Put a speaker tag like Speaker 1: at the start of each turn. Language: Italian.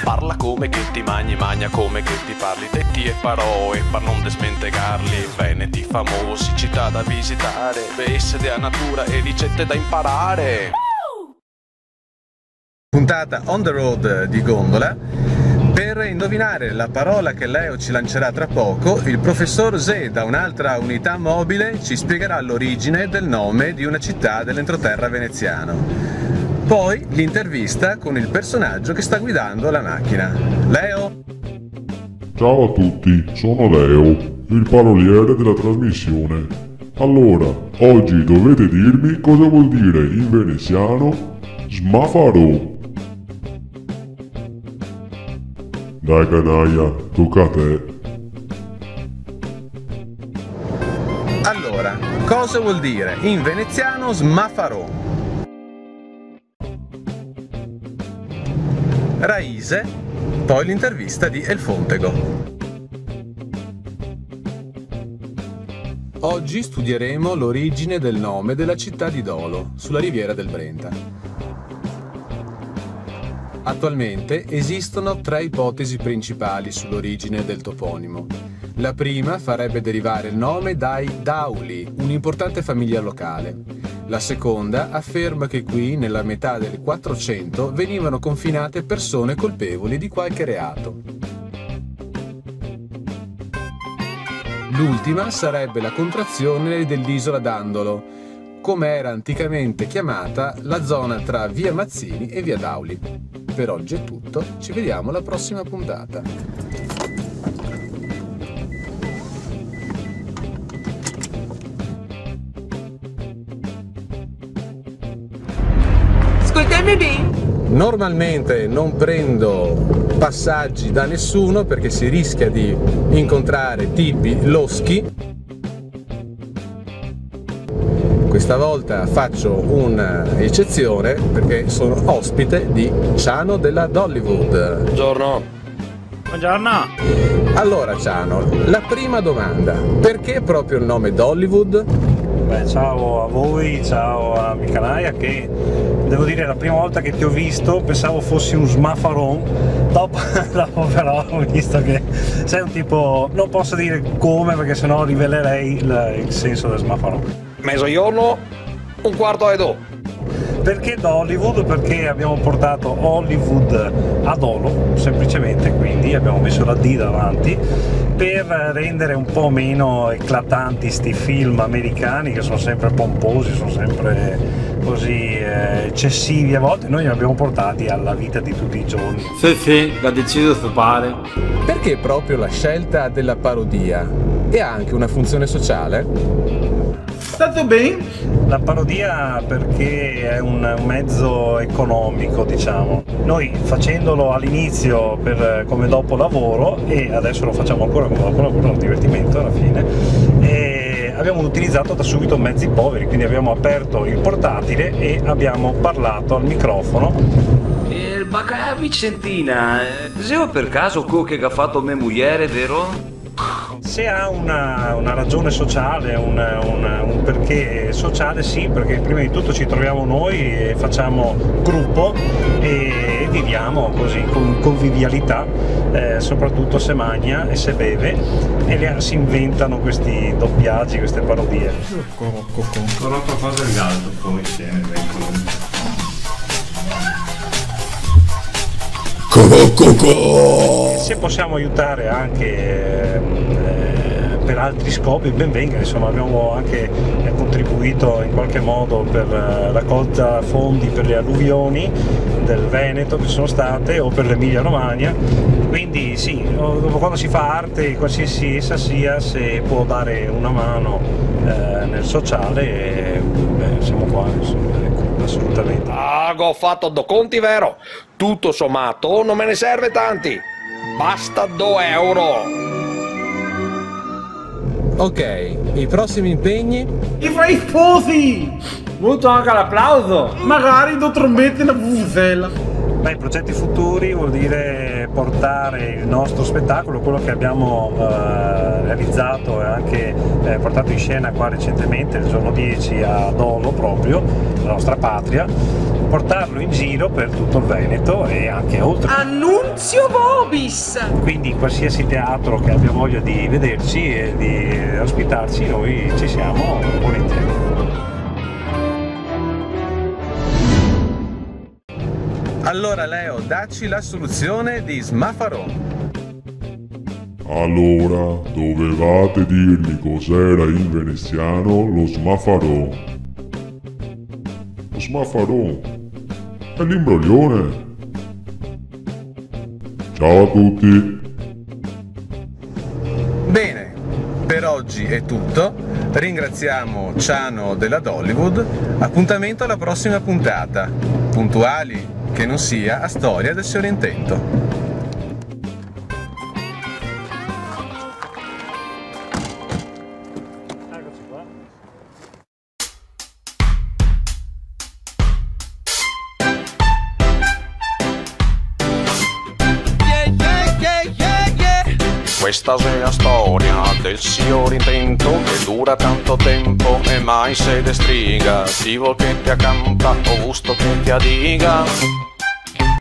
Speaker 1: Parla come che ti magni, magna come che ti parli, detti e parole per non desmentegarli. Veneti famosi, città da visitare, bellezze della natura e ricette da imparare.
Speaker 2: Puntata on the road di Gondola. Per indovinare la parola che Leo ci lancerà tra poco, il professor Zé da un'altra unità mobile ci spiegherà l'origine del nome di una città dell'entroterra veneziano. Poi l'intervista con il personaggio che sta guidando la macchina. Leo?
Speaker 3: Ciao a tutti, sono Leo, il paroliere della trasmissione. Allora, oggi dovete dirmi cosa vuol dire in veneziano smafarò. Dai canaglia, tocca a te.
Speaker 2: Allora, cosa vuol dire in veneziano smafarò? Raise, poi l'intervista di El Fontego. Oggi studieremo l'origine del nome della città di Dolo, sulla riviera del Brenta. Attualmente esistono tre ipotesi principali sull'origine del toponimo. La prima farebbe derivare il nome dai Dauli, un'importante famiglia locale. La seconda afferma che qui, nella metà del 400, venivano confinate persone colpevoli di qualche reato. L'ultima sarebbe la contrazione dell'isola d'Andolo, come era anticamente chiamata la zona tra via Mazzini e via Dauli. Per oggi è tutto, ci vediamo alla prossima puntata.
Speaker 4: Ascoltami bene.
Speaker 2: Normalmente non prendo passaggi da nessuno perché si rischia di incontrare tipi loschi. Questa volta faccio un'eccezione perché sono ospite di Ciano della Dollywood.
Speaker 1: Buongiorno.
Speaker 4: Buongiorno.
Speaker 2: Allora Ciano, la prima domanda, perché proprio il nome Dollywood?
Speaker 5: Beh, ciao a voi, ciao a Micanaia, che devo dire la prima volta che ti ho visto pensavo fossi un smafaron, dopo però ho visto che sei un tipo, non posso dire come perché sennò rivelerei il senso del smafaron.
Speaker 1: Mezzogiorno, un quarto e do.
Speaker 5: Perché Dollywood? Perché abbiamo portato Hollywood a Dolo, semplicemente, quindi abbiamo messo la D davanti per rendere un po' meno eclatanti sti film americani che sono sempre pomposi, sono sempre così eccessivi a volte. Noi li abbiamo portati alla vita di tutti i giorni.
Speaker 4: Sì, l'ha deciso suo padre.
Speaker 2: Perché proprio la scelta della parodia? E ha anche una funzione sociale?
Speaker 4: Stato bene?
Speaker 5: La parodia perché è un mezzo economico, diciamo. Noi facendolo all'inizio come dopolavoro, e adesso lo facciamo ancora come dopolavoro, è un divertimento alla fine, e abbiamo utilizzato da subito mezzi poveri, quindi abbiamo aperto il portatile e abbiamo parlato al microfono.
Speaker 6: Il Baccaia Vicentina, sei per caso quello che ha fatto mia moglie, vero?
Speaker 5: Se ha una ragione sociale, un perché sociale, sì, perché prima di tutto ci troviamo noi e facciamo gruppo e viviamo così con convivialità, soprattutto se magna e se beve, e si inventano questi doppiaggi, queste parodie.
Speaker 7: Con l'altra cosa il gallo poi tiene
Speaker 5: Se possiamo aiutare anche per altri scopi, ben venga, insomma. Abbiamo anche contribuito in qualche modo per raccolta fondi per le alluvioni del Veneto che sono state, o per l'Emilia Romagna, quindi sì, quando si fa arte, qualsiasi essa sia, se può dare una mano nel sociale, siamo qua, insomma, ecco, assolutamente.
Speaker 1: Ah, ho fatto do conti, vero? Tutto sommato non me ne serve tanti. Basta 2 euro.
Speaker 2: Ok, i prossimi impegni?
Speaker 4: I fai sposi! Molto anche l'applauso! Magari do trombette una vuvuzela!
Speaker 5: Beh, progetti futuri vuol dire portare il nostro spettacolo, quello che abbiamo realizzato e anche portato in scena qua recentemente, il giorno 10 a Dolo proprio, la nostra patria, portarlo in giro per tutto il Veneto e anche oltre.
Speaker 8: Annunzio Vobis!
Speaker 5: Quindi in qualsiasi teatro che abbia voglia di vederci e di ospitarci, noi ci siamo volentieri.
Speaker 2: Allora Leo, dacci la soluzione di Smafarò.
Speaker 3: Allora, dovevate dirmi cos'era in veneziano lo smafarò. Lo smafarò è l'imbroglione. Ciao a tutti.
Speaker 2: Bene, per oggi è tutto. Ringraziamo Ciano della Dollywood. Appuntamento alla prossima puntata. Puntuali, che non sia a storia del Sorrentino.
Speaker 1: Questa è la storia del Sorrentino che dura tanto tempo e mai se destriga. Ti vuol che ti accanta o gusto che ti adiga.